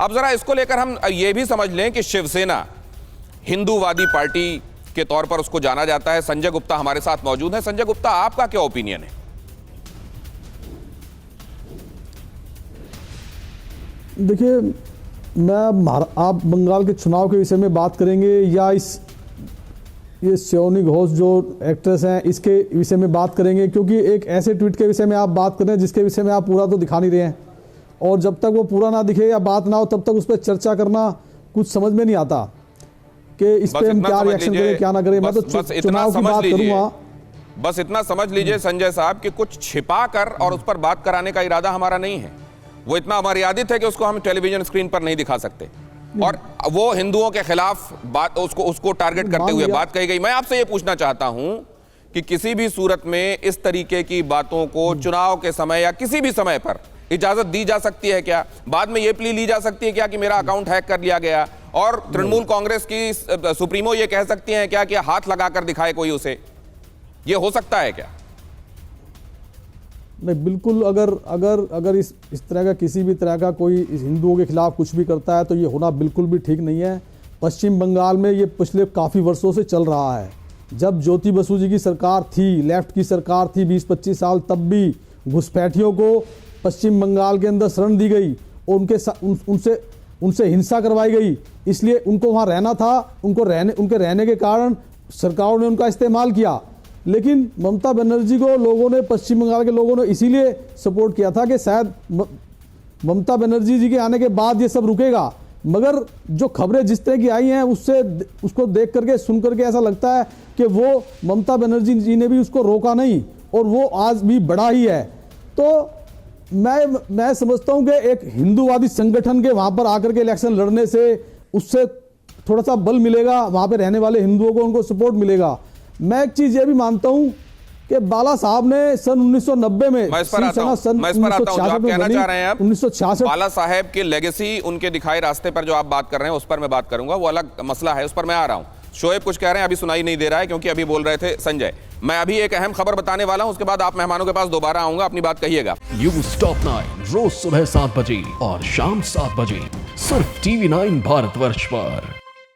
अब जरा इसको लेकर हम ये भी समझ लें कि शिवसेना हिंदूवादी पार्टी के तौर पर उसको जाना जाता है। संजय गुप्ता हमारे साथ मौजूद है। संजय गुप्ता, आपका क्या ओपिनियन है? देखिए, आप बंगाल के चुनाव के विषय में बात करेंगे या ये श्योनी घोष जो एक्ट्रेस हैं इसके विषय में बात करेंगे, क्योंकि एक ऐसे ट्वीट के विषय में आप बात कर रहे हैं जिसके विषय में आप पूरा तो दिखा नहीं रहे हैं, और जब तक वो पूरा ना दिखे या बात ना हो तब तक उस पर चर्चा करना कुछ समझ में नहीं आता कि इस पे हम क्या रिएक्शन करें क्या ना करें। मैं तो चुनाव की बात करूंगा। बस इतना समझ लीजिए संजय साहब कि कुछ छिपा कर और उस पर बात कराने का इरादा हमारा नहीं है। वो इतना अमर्यादित है कि उसको हम टेलीविजन स्क्रीन पर नहीं दिखा सकते, और वो हिंदुओं के खिलाफ बात उसको टारगेट करते हुए बात कही गई। मैं आपसे ये पूछना चाहता हूं कि किसी भी सूरत में इस तरीके की बातों को चुनाव के समय या किसी भी समय पर इजाजत दी जा सकती है क्या? बाद में ये प्ली ली जा सकती है क्या कि मेरा अकाउंट हैक कर लिया गया, और तृणमूल कांग्रेस की सुप्रीमो ये कह सकती हैं क्या कि हाथ लगाकर दिखाए कोई उसे? ये हो सकता है क्या? नहीं, बिल्कुल। अगर इस तरह का किसी भी तरह का कोई हिंदुओं के खिलाफ कुछ भी करता है तो ये होना बिल्कुल भी ठीक नहीं है। पश्चिम बंगाल में ये पिछले काफ़ी वर्षों से चल रहा है। जब ज्योति बसु जी की सरकार थी, लेफ्ट की सरकार थी 20-25 साल, तब भी घुसपैठियों को पश्चिम बंगाल के अंदर शरण दी गई और उनसे हिंसा करवाई गई। इसलिए उनको वहाँ रहना था, उनके रहने के कारण सरकारों ने उनका इस्तेमाल किया। लेकिन ममता बनर्जी को लोगों ने, पश्चिम बंगाल के लोगों ने इसीलिए सपोर्ट किया था कि शायद ममता बनर्जी जी के आने के बाद ये सब रुकेगा। मगर जो खबरें जिस तरह की आई हैं उसको देख करके, सुन करके ऐसा लगता है कि वो ममता बनर्जी जी ने भी उसको रोका नहीं और वो आज भी बड़ा ही है। तो मैं समझता हूं कि एक हिंदूवादी संगठन के वहां पर आकर के इलेक्शन लड़ने से उससे थोड़ा सा बल मिलेगा, वहां पे रहने वाले हिंदुओं को उनको सपोर्ट मिलेगा। मैं एक चीज ये भी मानता हूं कि बाला साहब ने सन 1990 में, मैं इस पर आता हूं जो आप कहना चाह रहे हैं। 1966 बाला साहेब की लेगेसी, उनके दिखाए रास्ते पर जो आप बात कर रहे हैं उस पर मैं बात करूंगा, वो अलग मसला है, उस पर मैं आ रहा हूं। शोएब कुछ कह रहे हैं, अभी सुनाई नहीं दे रहा है क्योंकि अभी बोल रहे थे संजय। मैं अभी एक अहम खबर बताने वाला हूं, उसके बाद आप मेहमानों के पास दोबारा आऊंगा, अपनी बात कहिएगा। न्यूज़ टॉप 9 रोज सुबह 7 बजे और शाम 7 बजे सिर्फ TV9 भारतवर्ष पर।